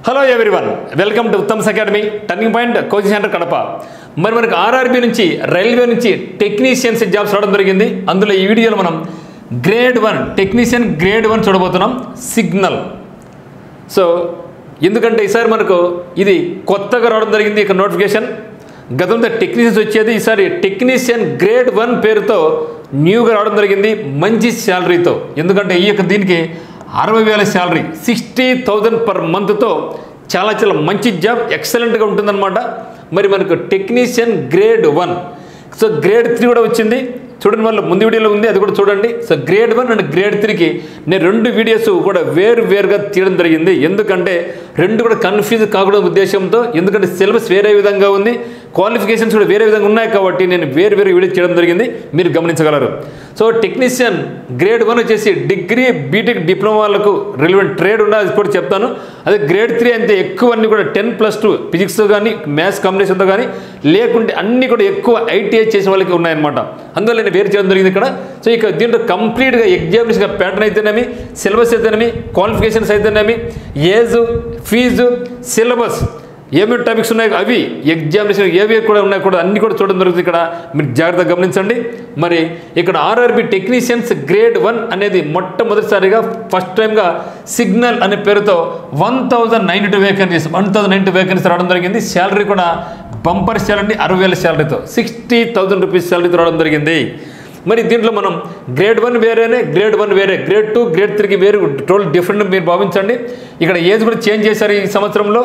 Hello everyone, welcome to Uttam's academy turning point coaching centre Kadapa. మరి మనకు RRB నుంచి railway నుంచి టెక్నీషియన్స్ జాబ్స్ రావడం జరిగింది. అందులో ఈ వీడియోలో మనం గ్రేడ్ 1 టెక్నీషియన్ గ్రేడ్ 1 చూడబోతున్నాం. సిగ్నల్. సో ఎందుకంటే ఈసారి మనకు ఇది కొత్తగా రావడం జరిగింది. ఇక్కడ నోటిఫికేషన్ గతంలో టెక్నీషియన్స్ వచ్చేది, ఈసారి టెక్నీషియన్ గ్రేడ్ 1 పేరుతో న్యూగా రావడం జరిగింది, మంచి శాలరీతో. ఎందుకంటే ఈ యొక్క దీనికి 60,000 శాలరీ, 60,000 పర్ మంత్తో చాలా మంచి జాబ్, ఎక్సలెంట్గా ఉంటుందన్నమాట. మరి మనకు టెక్నీషియన్ గ్రేడ్ 1. సో గ్రేడ్ 3 కూడా వచ్చింది, చూడండి, వాళ్ళు ముందు వీడియోలో ఉంది, అది కూడా చూడండి. సో గ్రేడ్ 1 అండ్ గ్రేడ్ 3కి నేను 2 వీడియోస్ కూడా వేరుగా తీయడం జరిగింది. ఎందుకంటే 2 కూడా కన్ఫ్యూజ్ కాకూడదు ఉద్దేశంతో. ఎందుకంటే సిలబస్ వేరే విధంగా ఉంది, క్వాలిఫికేషన్స్ కూడా వేరే విధంగా ఉన్నాయి కాబట్టి నేను వేరు వీడియో చేయడం జరిగింది, మీరు గమనించగలరు. సో టెక్నీషియన్ గ్రేడ్ 1 వచ్చేసి డిగ్రీ, బీటెక్, డిప్లొమా వాళ్ళకు రిలవెంట్ ట్రేడ్ ఉన్నది, అది కూడా చెప్తాను. అదే గ్రేడ్ 3 అంటే ఎక్కువ అన్నీ కూడా 10+2 ఫిజిక్స్ కానీ మ్యాథ్స్ కాంబినేషన్తో కానీ, లేకుంటే అన్నీ కూడా ఎక్కువ ఐటీఐ చేసిన వాళ్ళకి ఉన్నాయన్నమాట. అందువల్ల నేను వేరు చేయడం జరిగింది ఇక్కడ. సో ఇక దీంట్లో కంప్లీట్గా ఎగ్జామినేషన్ ప్యాటర్న్ అయితేనేమి, సిలబస్ అయితేనేమి, క్వాలిఫికేషన్స్ అయితేనేమి, ఏజ్, ఫీజు, సిలబస్ ఏమేమి టాపిక్స్ ఉన్నాయి అవి, ఎగ్జామినేషన్ ఏవి కూడా ఉన్నాయి కూడా అన్నీ కూడా చూడడం జరుగుతుంది. ఇక్కడ మీరు జాగ్రత్తగా గమనించండి. మరి ఇక్కడ ఆర్ఆర్బీ టెక్నీషియన్స్ గ్రేడ్ 1 అనేది మొట్టమొదటిసారిగా ఫస్ట్ టైంగా సిగ్నల్ అనే పేరుతో 1092 వేకెన్సీస్ రావడం జరిగింది. శాలరీ కూడా బంపర్ శాలరీ, 60,000 శాలరీతో 60,000 రూపీస్ శాలరీతో రావడం జరిగింది. మరి దీంట్లో మనం గ్రేడ్ 1 వేరేనే, గ్రేడ్ 1 వేరే, గ్రేడ్ 2, గ్రేడ్ 3కి వేరు, టోటల్ డిఫరెంట్ మీరు భావించండి. ఇక్కడ ఏజ్ కూడా చేంజ్ చేశారు ఈ సంవత్సరంలో.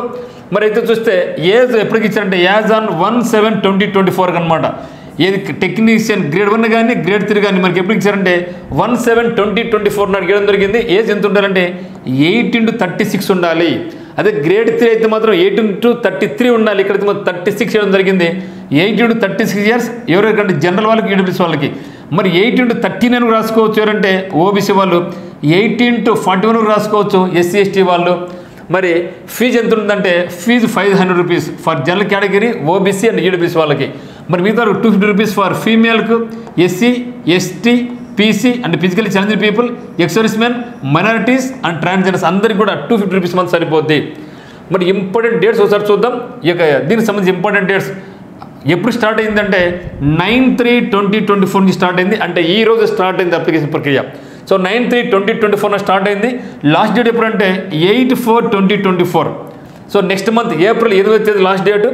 మరి అయితే చూస్తే ఏజ్ ఎప్పటికి ఇచ్చారంటే యాజ్ ఆన్ 1/7/2024 అనమాట. ఏది టెక్నీషియన్ గ్రేడ్ 1 కానీ గ్రేడ్ 3 కానీ మనకి ఎప్పుడు ఇచ్చారంటే 1/7/2024 నాడు ఇవ్వడం జరిగింది. ఏజ్ ఎంత ఉండాలంటే 18-36 ఉండాలి. అదే గ్రేడ్ 3 అయితే మాత్రం 18-33 ఉండాలి. ఇక్కడైతే మాత్రం 36 ఇవ్వడం జరిగింది. 18-36 ఇయర్స్ ఎవరికంటే జనరల్ వాళ్ళకి, ఈడబ్ల్యూఎస్ వాళ్ళకి. మరి 18-39 రాసుకోవచ్చు ఎవరంటే ఓబీసీ వాళ్ళు, 18-41 రాసుకోవచ్చు ఎస్సీ ఎస్టీ వాళ్ళు. మరి ఫీజు ఎంత ఉంటుందంటే fees 500 rupees for general category, OBC and EWS వాళ్ళకి. మరి మిగతా 250 రూపీస్ ఫర్ ఫీమేల్కు, SC, ST, PC and physically challenged people, ex service men, minorities and transgenders అందరికీ కూడా 250 రూపీస్ మంత్ సరిపోద్ది. మరి ఇంపార్టెంట్ డేట్స్ ఒకసారి చూద్దాం. ఇక దీనికి సంబంధించి ఇంపార్టెంట్ డేట్స్ ఎప్పుడు స్టార్ట్ అయిందంటే 9/3/2024 నుంచి స్టార్ట్ అయింది. అంటే ఈ రోజు స్టార్ట్ అయింది అప్లికేషన్ ప్రక్రియ. సో 9/3/2024 స్టార్ట్ అయింది. లాస్ట్ డేట్ ఎప్పుడంటే 8/4/2024. సో నెక్స్ట్ మంత్ ఏప్రిల్ 8వ తేదీ లాస్ట్ డేట్.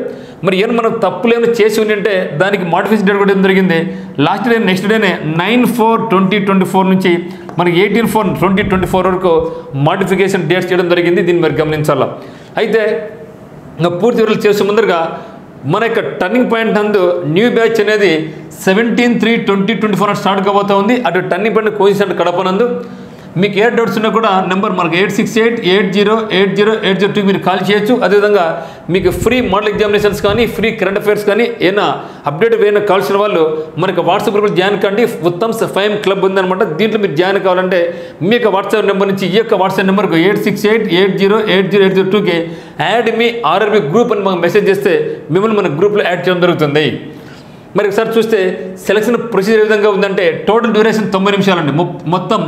మరి ఏమైనా మనం తప్పులు ఏమైనా చేసి ఉంటే దానికి మాడిఫికేషన్ డేట్ కూడా జరిగింది. లాస్ట్ డే నెక్స్ట్ డేనే 9/4/2024 నుంచి మనకి 18/4/2024 వరకు మాడిఫికేషన్ డేట్స్ చేయడం జరిగింది. దీన్ని మీరు గమనించాలా. అయితే పూర్తి వివరాలు చేసే ముందరగా మన యొక్క టర్నింగ్ పాయింట్ నందు న్యూ బ్యాచ్ అనేది 17/3/2024 స్టార్ట్ కాబోతా ఉంది. అటు turning point coaching centre Kadapa నందు. మీకు ఏ డౌట్స్ ఉన్నా కూడా నెంబర్ మనకు 8688080802 మీరు కాల్ చేయొచ్చు. అదేవిధంగా మీకు ఫ్రీ మోడల్ ఎగ్జామినేషన్స్ కానీ, ఫ్రీ కరెంట్ అఫైర్స్ కానీ ఏమైనా అప్డేట్ వేయన కావాల్సిన వాళ్ళు మనకు వాట్సాప్ గ్రూప్లో జాయిన్ కండి. ఉత్తమ్స్ ఫైమ్ క్లబ్ ఉందన్నమాట. దీంట్లో మీరు జాయిన్ కావాలంటే మీ యొక్క వాట్సాప్ నెంబర్ నుంచి ఈ యొక్క వాట్సాప్ నెంబర్కు 8688080802కి యాడ్ మీ ఆర్ఆర్బీ గ్రూప్ అని మాకు మెసేజ్ చేస్తే మిమ్మల్ని మన గ్రూప్లో యాడ్ చేయడం జరుగుతుంది. మరి ఒకసారి చూస్తే సెలక్షన్ ప్రొసీజర్ ఏ విధంగా ఉందంటే టోటల్ డ్యూరేషన్ 90 నిమిషాలండి. మొత్తం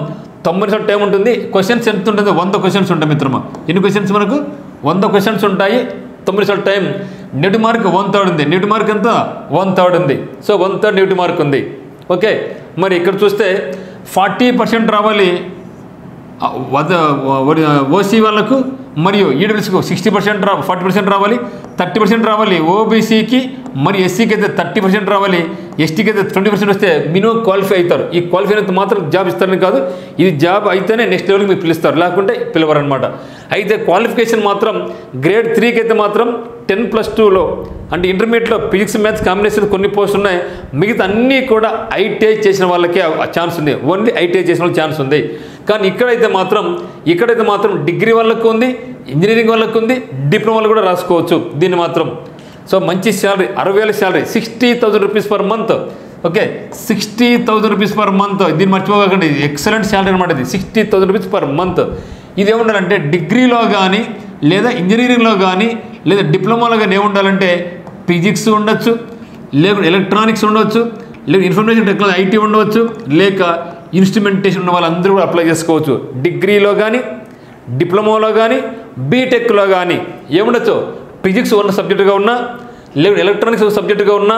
90 నిమిషాల టైం ఉంటుంది. క్వశ్చన్స్ ఎంత ఉంటుంది? 100 క్వశ్చన్స్ ఉంటాయి మిత్రమా. ఎన్ని క్వశ్చన్స్ మనకు? 100 క్వశ్చన్స్ ఉంటాయి. 90 నిమిషాల టైం. నెట్ మార్క్ 1/3 ఉంది. నెట్ మార్క్ ఎంత? 1/3 ఉంది. సో 1/3 నెట్ మార్క్ ఉంది. ఓకే. మరి ఇక్కడ చూస్తే 40% రావాలి ఓసీ వాళ్ళకు, మరియు ఈడబ్ల్యూఎస్కు 40% రావాలి, 30% రావాలి ఓబీసీకి, మరి ఎస్సీకి అయితే 30% రావాలి, ఎస్టీకి అయితే 20% వస్తే మినిమం క్వాలిఫై అవుతారు. ఈ క్వాలిఫై అయితే మాత్రం జాబ్ ఇస్తారని కాదు, ఇది జాబ్ అయితేనే నెక్స్ట్ లెవెల్కి మీరు పిలుస్తారు, లేకుంటే పిలవరు అనమాట. అయితే క్వాలిఫికేషన్ మాత్రం గ్రేడ్ 3కి అయితే మాత్రం 10+2లో అంటే ఇంటర్మీడియట్లో ఫిజిక్స్ మ్యాథ్స్ కాంబినేషన్ కొన్ని పోస్టులు ఉన్నాయి. మిగతా అన్నీ కూడా ఐటీఐ చేసిన వాళ్ళకి ఛాన్స్ ఉంది. ఓన్లీ ఐటీఐ చేసిన వాళ్ళకి ఛాన్స్ ఉంది. కానీ ఇక్కడైతే మాత్రం డిగ్రీ వాళ్ళకు ఉంది, ఇంజనీరింగ్ వాళ్ళకు ఉంది, డిప్లొమా వాళ్ళు కూడా రాసుకోవచ్చు దీన్ని మాత్రం. సో మంచి salary, 60,000 salary, 60,000 rupees per month. Okay, 60,000 rupees per month. దీన్ని మర్చిపోకండి, ఎక్సలెంట్ శాలరీ అనమాట ఇది. 60,000 రూపీస్ పర్ మంత్. ఇది ఏముండాలంటే డిగ్రీలో కానీ, లేదా ఇంజనీరింగ్లో కానీ, లేదా డిప్లొమాలో కానీ ఏముండాలంటే ఫిజిక్స్ ఉండొచ్చు, లేకుంటే ఎలక్ట్రానిక్స్ ఉండవచ్చు, లేక ఇన్ఫర్మేషన్ టెక్నాలజీ ఐటీ ఉండవచ్చు, లేక ఇన్స్ట్రుమెంటేషన్ ఉన్న వాళ్ళందరూ కూడా అప్లై చేసుకోవచ్చు. డిగ్రీలో కానీ, డిప్లొమాలో కానీ, బీటెక్లో కానీ ఏముండొచ్చు, ఫిజిక్స్ ఉన్న సబ్జెక్టుగా ఉన్నా, లేకుంటే ఎలక్ట్రానిక్స్ ఒక సబ్జెక్టుగా ఉన్నా,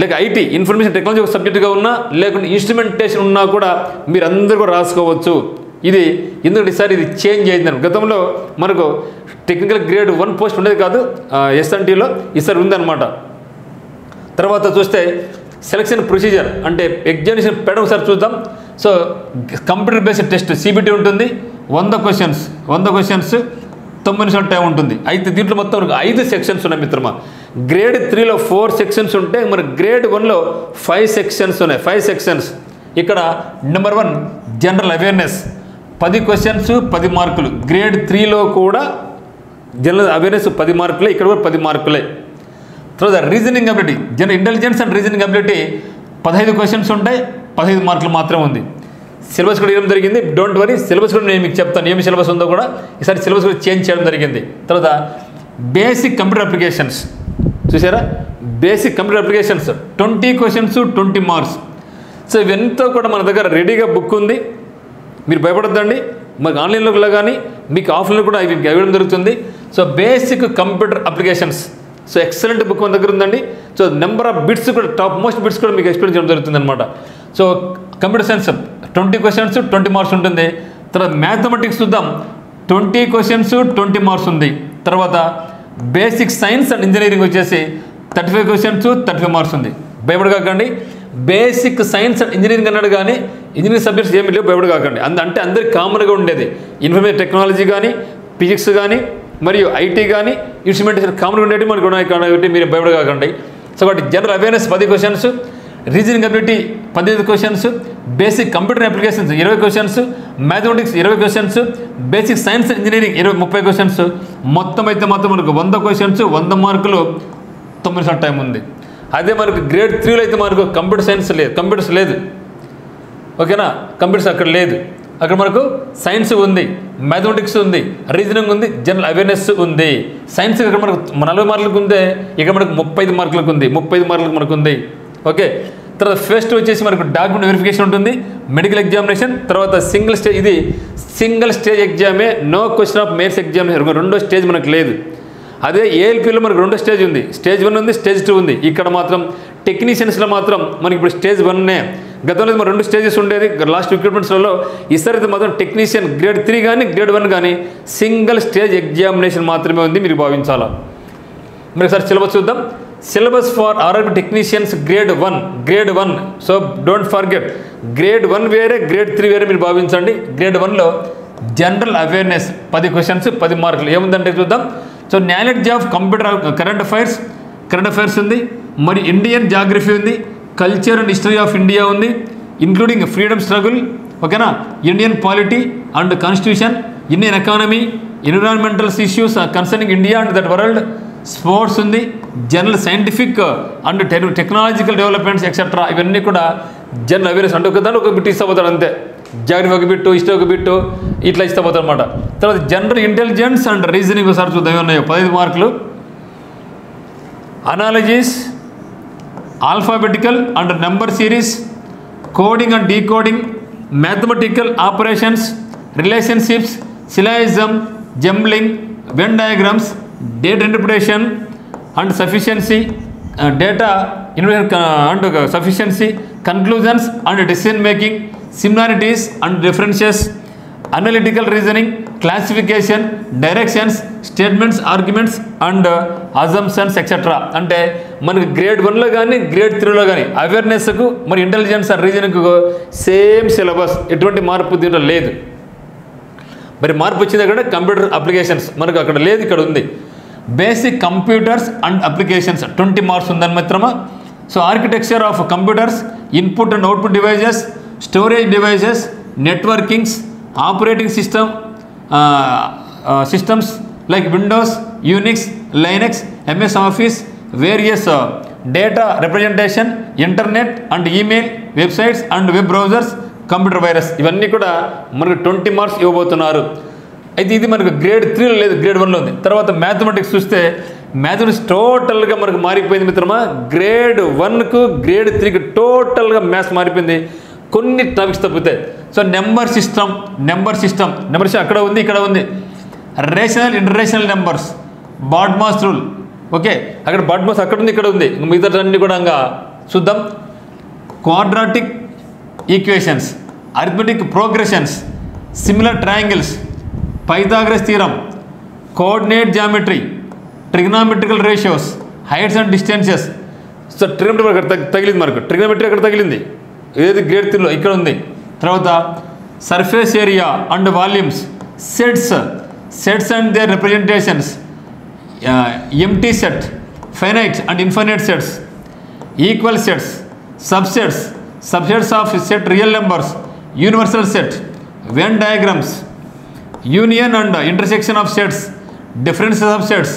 లేక ఐటీ ఇన్ఫర్మేషన్ టెక్నాలజీ ఒక సబ్జెక్టుగా ఉన్నా, లేకుంటే ఇన్స్ట్రుమెంటేషన్ ఉన్నా కూడా మీరు అందరూ కూడా రాసుకోవచ్చు. ఇది ఎందుకంటే ఈసారి ఇది చేంజ్ అయిందని. గతంలో మనకు టెక్నికల్ గ్రేడ్ 1 పోస్ట్ ఉండేది కాదు ఎస్ఎన్టీలో, ఈసారి ఉందన్నమాట. తర్వాత చూస్తే సెలక్షన్ ప్రొసీజర్ అంటే ఎగ్జామినేషన్ ప్యాటర్న్ ఒకసారి చూద్దాం. So computer based test CBT ఉంటుంది, 100 క్వశ్చన్స్ 90 నిమిషాల టైం ఉంటుంది. అయితే దీంట్లో మొత్తం 5 సెక్షన్స్ ఉన్నాయి మిత్రమా. గ్రేడ్ 3లో 4 సెక్షన్స్ ఉంటే మన గ్రేడ్ 1లో 5 సెక్షన్స్ ఉన్నాయి. 5 సెక్షన్స్. ఇక్కడ నెంబర్ 1 జనరల్ అవేర్నెస్ 10 క్వశ్చన్స్ 10 మార్కులు. గ్రేడ్ 3లో కూడా జనరల్ అవేర్నెస్ 10 మార్కులే, ఇక్కడ కూడా 10 మార్కులే. తర్వాత reasoning ability, general intelligence and reasoning ability 15 questions ఉంటాయి, 15 మార్కులు మాత్రమే ఉంది. సిలబస్ కూడా ఇవ్వడం జరిగింది. డోంట్ వరీ, సిలబస్ కూడా నేను మీకు చెప్తాను ఏమి సిలబస్ ఉందో కూడా. ఈసారి సిలబస్ కూడా చేంజ్ చేయడం జరిగింది. తర్వాత బేసిక్ కంప్యూటర్ అప్లికేషన్స్ చూసారా, basic computer applications 20 questions 20 marks. So ఇవెంతో కూడా మన దగ్గర రెడీగా బుక్ ఉంది, మీరు భయపడద్దండి. మాకు ఆన్లైన్లో కానీ మీకు ఆఫ్లైన్లో కూడా ఇవి ఇవ్వడం జరుగుతుంది. So basic computer applications, so excellent book మన దగ్గర ఉందండి. సో నెంబర్ ఆఫ్ బిట్స్ కూడా టాప్ మోస్ట్ బిట్స్ కూడా మీకు ఎక్స్ప్లెయిన్ చేయడం జరుగుతుంది అనమాట. So computer science 20 questions 20 marks ఉంటుంది. తర్వాత మ్యాథమెటిక్స్ చూద్దాం, 20 క్వశ్చన్స్ 20 మార్క్స్ ఉంది. తర్వాత బేసిక్ సైన్స్ అండ్ ఇంజనీరింగ్ వచ్చేసి 35 క్వశ్చన్స్ 35 మార్క్స్ ఉంది. భయపడకాకండి, బేసిక్ సైన్స్ అండ్ ఇంజనీరింగ్ అన్నాడు కానీ ఇంజనీరింగ్ సబ్జెక్ట్స్ ఏమి లేవు, భయపడకాకండి. అంటే అందరికి కామన్గా ఉండేది ఇన్ఫర్మేషన్ టెక్నాలజీ కానీ, ఫిజిక్స్ కానీ, మరియు ఐటీ కానీ, ఇన్స్ట్రుమెంటేషన్ కామన్గా ఉండేవి మనకు ఉన్నాయి కాబట్టి మీరు భయపడకాకండి. సో వాటి general awareness 10 questions, reasoning ability 15 questions, basic computer applications 20 questions, mathematics 20 questions, basic science engineering 30 questions. మొత్తం అయితే మాత్రం మనకు 100 క్వశ్చన్స్ 100 మార్కులు 9 నిమిషాల టైం ఉంది. అదే మనకు గ్రేడ్ 3లో అయితే మనకు కంప్యూటర్ సైన్స్ లేదు, కంప్యూటర్స్ లేదు, ఓకేనా. కంప్యూటర్స్ అక్కడ లేదు. అక్కడ మనకు సైన్స్ ఉంది, మ్యాథమెటిక్స్ ఉంది, రీజనింగ్ ఉంది, జనరల్ అవేర్నెస్ ఉంది. సైన్స్ ఇక్కడ మనకు 40 మార్కులకు ఉంది, ఇక్కడ మనకు 35 మార్కులకు ఉంది, 35 మార్కులకు మనకు ఉంది. ఓకే. తర్వాత ఫస్ట్ వచ్చేసి మనకు డాక్యుమెంట్ వెరిఫికేషన్ ఉంటుంది, మెడికల్ ఎగ్జామినేషన్. తర్వాత సింగిల్ స్టేజ్, ఇది సింగిల్ స్టేజ్ ఎగ్జామే, no question of mains examination. రెండో స్టేజ్ మనకు లేదు. అదే ఏఎల్పీలో మనకు 2 స్టేజ్ ఉంది, స్టేజ్ 1 ఉంది, స్టేజ్ 2 ఉంది. ఇక్కడ మాత్రం టెక్నీషియన్స్లో మాత్రం మనకి ఇప్పుడు స్టేజ్ 1నే. గతంలో మన 2 స్టేజెస్ ఉండేది లాస్ట్ రిక్రూట్మెంట్స్లలో. ఈసారి అయితే మాత్రం టెక్నీషియన్ గ్రేడ్ 3 కానీ గ్రేడ్ 1 కానీ సింగిల్ స్టేజ్ ఎగ్జామినేషన్ మాత్రమే ఉంది, మీరు భావించాలా. మరి ఒకసారి సిలబస్ చూద్దాం. Syllabus for RRB technicians grade 1. So don't forget, grade 1 వేరే, గ్రేడ్ 3 వేరే మీరు భావించండి. గ్రేడ్ 1లో జనరల్ అవేర్నెస్ 10 క్వశ్చన్స్ 10 మార్కులు. ఏముందంటే చూద్దాం. So knowledge of computer current affairs ఉంది, మరి ఇండియన్ జాగ్రఫీ ఉంది, culture and history of India ఉంది, ఇంక్లూడింగ్ ఫ్రీడమ్ స్ట్రగుల్, ఓకేనా, Indian polity and constitution, Indian economy, environmental issues concerning India and that world, sports ఉంది, general scientific and technological developments etcetera. ఇవన్నీ కూడా general awareness. అంటే ఒకదాన్ని ఒక bit ఇష్టపోతాడు అంతే, geography ఒక బిట్టు, హిస్టరీ ఒక బిట్టు, ఇట్లా ఇష్టపోతాడు అనమాట. తర్వాత జనరల్ ఇంటెలిజెన్స్ అండ్ రీజనింగ్ ఒకసారి చూద్దాం ఏమన్నాయో. 15 మార్కులు. Analogies, alphabetical and number series, coding and decoding, mathematical operations, relationships, syllogism, jumbling, Venn diagrams, data interpretation and sufficiency, data and sufficiency, conclusions and decision making, similarities and differences, analytical reasoning, classification, directions, statements, arguments and assumptions etcetera. అంటే మనకి grade 1లో కానీ grade 3లో కానీ అవేర్నెస్కు మరి intelligence and రీజనింగ్కు same syllabus, ఎటువంటి మార్పు దీంట్లో లేదు. మరి మార్పు వచ్చింది అక్కడ కంప్యూటర్ అప్లికేషన్స్, మనకు అక్కడ లేదు, ఇక్కడ ఉంది. Basic computers and applications 20 marks ఉందని మిత్రమా. So architecture of computers, input and output devices, storage devices, networkings, operating systems like Windows, Unix, Linux, MS Office, various data representation, internet and email, websites and web browsers, computer virus, ఇవన్నీ కూడా మనకు 20 marks ఇవ్వబోతున్నారు. అయితే ఇది మనకు grade 3లో లేదు, grade 1లో ఉంది. తర్వాత మ్యాథమెటిక్స్ చూస్తే మ్యాథమెటిక్స్ టోటల్గా మనకు మారిపోయింది మిత్రమా. గ్రేడ్ 1కు గ్రేడ్ 3కి టోటల్గా మ్యాథ్స్ మారిపోయింది, కొన్ని టాపిక్స్ తప్పితే. సో నెంబర్ సిస్టమ్ అక్కడ ఉంది, ఇక్కడ ఉంది. Rational international numbers, BODMAS rule. Okay, అక్కడ బాడ్మాస్ అక్కడ ఉంది, ఇక్కడ ఉంది, మిగతా అన్ని కూడా ఇంకా చూద్దాం. Quadratic equations, arithmetic progressions, similar triangles, Pythagoras theorem, coordinate geometry, trigonometrical ratios, heights and distances. So trigonometry అక్కడ తగిలింది, మనకు ట్రిగ్నామెట్రీ అక్కడ తగిలింది, ఏది గ్రేడ్ 3లో ఇక్కడ ఉంది. తర్వాత surface area and volumes, sets and their representations, empty set, finite and infinite sets, equal sets, subsets of set real numbers, universal set, venn diagrams, union and intersection of sets, differences of sets,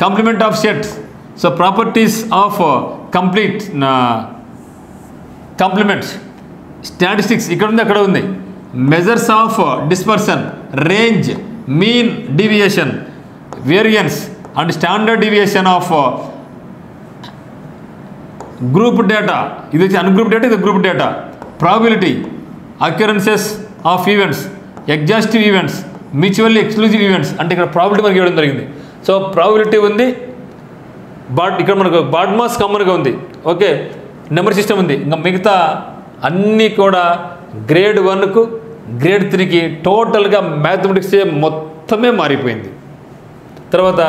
complement of sets. So properties of complete complements, statistics ikkada undi akkada undi, measures of dispersion, range, mean deviation, variance and standard deviation of group data. Idu ungrouped data, idu group data, probability, occurrences of events, exhaustive events, mutually exclusive events. అంటే ఇక్కడ probability మనకి ఇవ్వడం జరిగింది. So probability ఉంది, ఇక్కడ మనకు BODMAS కామన్గా ఉంది. ఓకే, నెంబర్ సిస్టమ్ ఉంది. ఇంకా మిగతా అన్నీ కూడా గ్రేడ్ 1కు గ్రేడ్ 3కి టోటల్గా మ్యాథమెటిక్స్ మొత్తమే మారిపోయింది. తర్వాత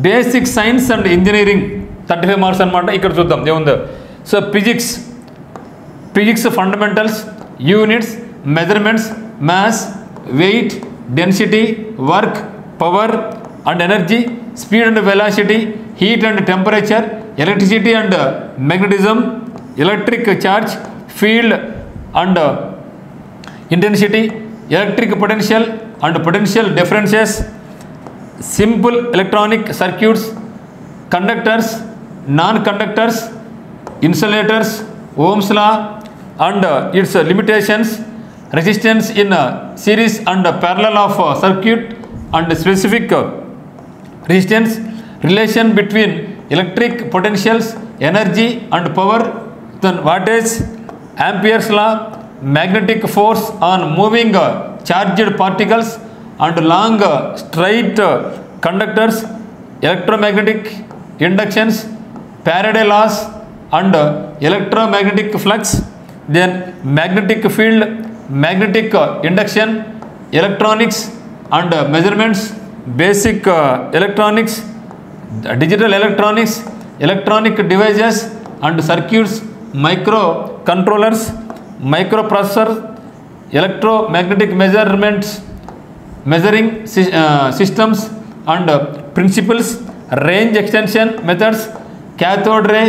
basic science and engineering 35 marks అనమాట. ఇక్కడ చూద్దాం ఏముందో. So physics fundamentals, units, measurements, maths, weight, density, work, power and energy, speed and velocity, heat and temperature, electricity and magnetism, electric charge, field and intensity, electric potential and potential differences, simple electronic circuits, conductors, non-conductors, insulators, Ohm's law and its limitations, resistance in series and parallel of circuit and specific resistance, relation between electric potentials, energy and power, then wattage, Ampere's law, magnetic force on moving charged particles and long straight conductors, electromagnetic inductions, Faraday laws and electromagnetic flux, then magnetic field, magnetic induction, electronics and measurements, basic electronics, digital electronics, electronic devices and circuits, microcontrollers, microprocessors, electromagnetic measuring systems and principles, range extension methods, cathode ray,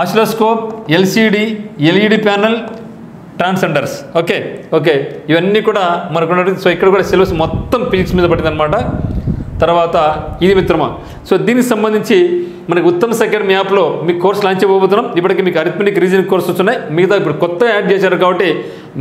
oscilloscope, LCD, LED panel, transducers. Okay ఇవన్నీ కూడా మనకు ఉన్నట్టు. So ఇక్కడ కూడా syllabus మొత్తం physics మీద పడింది అనమాట. తర్వాత ఇది మిత్రమా, సో దీనికి సంబంధించి మనకి ఉత్తమ్ అకాడమీ యాప్లో మీకు కోర్స్ లాంచ్ చేయబోతున్నాం. ఇప్పటికీ మీకు అరిథమెటిక్ రీజనింగ్ కోర్స్ వస్తున్నాయి, మిగతా ఇప్పుడు కొత్త యాడ్ చేశారు కాబట్టి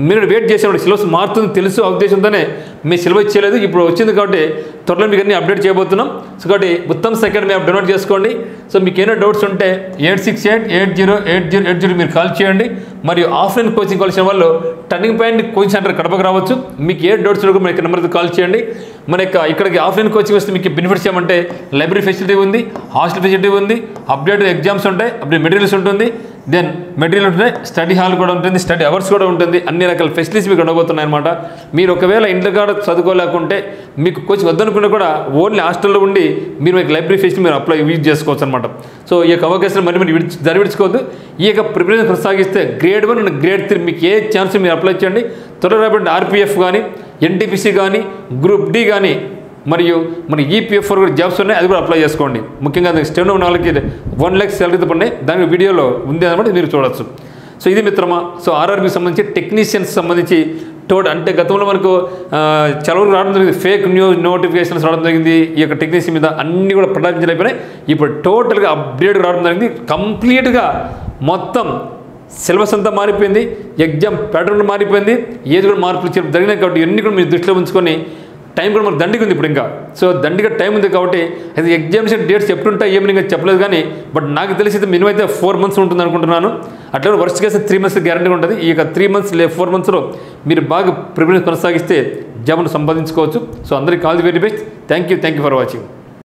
మీరు వెయిట్ చేసేవాడు సిలబస్ మారుతుంది తెలుసు ఆ ఉద్దేశంతోనే మీ సిలబస్ చేయలేదు. ఇప్పుడు వచ్చింది కాబట్టి త్వరలో మీకు అన్ని అప్డేట్ చేయబోతున్నాం. సో కాబట్టి ఉత్తమ్ అకాడమీ యాప్ డౌన్లోడ్ చేసుకోండి. సో మీకు ఏమైనా డౌట్స్ ఉంటే 8688080880 మీరు కాల్ చేయండి. మరియు ఆఫ్లైన్ కోచింగ్ కావాల్సిన వాళ్ళు టర్నింగ్ పాయింట్ కోచింగ్ సెంటర్ కడపకు రావచ్చు. మీకు ఏ డౌట్స్ ఉన్నా మన నెంబర్కి కాల్ చేయండి. మన ఇక్కడికి ఆఫ్లైన్ కోచింగ్ వస్తే మీకు బెనిఫిట్స్ ఏమంటే లైబ్రరీ ఫెసిలిటీ ఉంది, హాస్టల్ ఫెసిలిటీ ఉంది, అప్డేటెడ్ ఎగ్జామ్స్ ఉంటాయి, అప్డేట్ మెటీరియల్స్ ఉంటుంది, దెన్ మెటీరియల్ ఉంటుంది, స్టడీ హాల్ కూడా ఉంటుంది, స్టడీ అవర్స్ కూడా ఉంటుంది, అన్ని రకాల ఫెసిలిటీస్ మీకు ఉండబోతున్నాయి అనమాట. మీరు ఒకవేళ ఇంట్లో కూడా చదువుకోలేకుంటే మీకు కోచింగ్ వద్దనుకుంటే కూడా ఓన్లీ హాస్టల్లో ఉండి మీరు మీకు లైబ్రరీ ఫెసిలిటీ మీరు అప్లై యూజ్ చేసుకోవచ్చు అనమాట. సో ఈ యొక్క అవకాశం మరి మీరు విడుచుకోవద్దు. ఈ యొక్క ప్రిపరేషన్ కొనసాగిస్తే గ్రేడ్ 1 అండ్ గ్రేడ్ 3 మీకు ఏ ఛాన్స్ మీరు అప్లై చేయండి. త్వరగా రాబట్టి ఆర్పిఎఫ్ కానీ, ఎన్టీపీసీ కానీ, గ్రూప్ డి కానీ, మరియు మన ఈపీఎఫ్ కూడా జాబ్స్ ఉన్నాయి, అది కూడా అప్లై చేసుకోండి. ముఖ్యంగా స్టెనో ఉన్న వాళ్ళకి 1 లక్ష శాలరీతో పడినాయి, దానికి వీడియోలో ఉంది అనమాట, మీరు చూడవచ్చు. సో ఇది మిత్రమా, సో ఆర్ఆర్బీకి సంబంధించి టెక్నీషియన్స్ సంబంధించి అంటే గతంలో మనకు చాలా వరకు రావడం జరిగింది, ఫేక్ న్యూస్ నోటిఫికేషన్స్ రావడం జరిగింది. ఈ యొక్క టెక్నీషియన్ మీద అన్నీ కూడా ప్రొడక్షన్ అయిపోయినాయి. ఇప్పుడు టోటల్గా అప్డేట్ రావడం జరిగింది. కంప్లీట్గా మొత్తం సిలబస్ అంతా మారిపోయింది, ఎగ్జామ్ ప్యాటర్న్ మారిపోయింది, ఏది కూడా మార్పులు జరిగినాయి. కాబట్టి ఇవన్నీ కూడా మీరు దృష్టిలో ఉంచుకొని టైం కూడా మనకు దండిగా ఉంది ఇప్పుడు ఇంకా. సో దండిగా టైం ఉంది కాబట్టి అది ఎగ్జామినేషన్ డేట్స్ చెప్తుంటాయి ఏమని ఇంకా చెప్పలేదు కానీ బట్ నాకు తెలిసి అయితే మినిమం అయితే 4 months ఉంటుంది అనుకుంటున్నాను. అట్లా వర్స్ట్ కేసు 3 months గ్యారంటీ ఉంటుంది. ఈ యొక్క 3 months 4 monthsలో మీరు బాగా ప్రిపరేషన్ కొనసాగిస్తే జాబ్ను సంపాదించుకోవచ్చు. సో అందరికీ all the very best. Thank you for watching.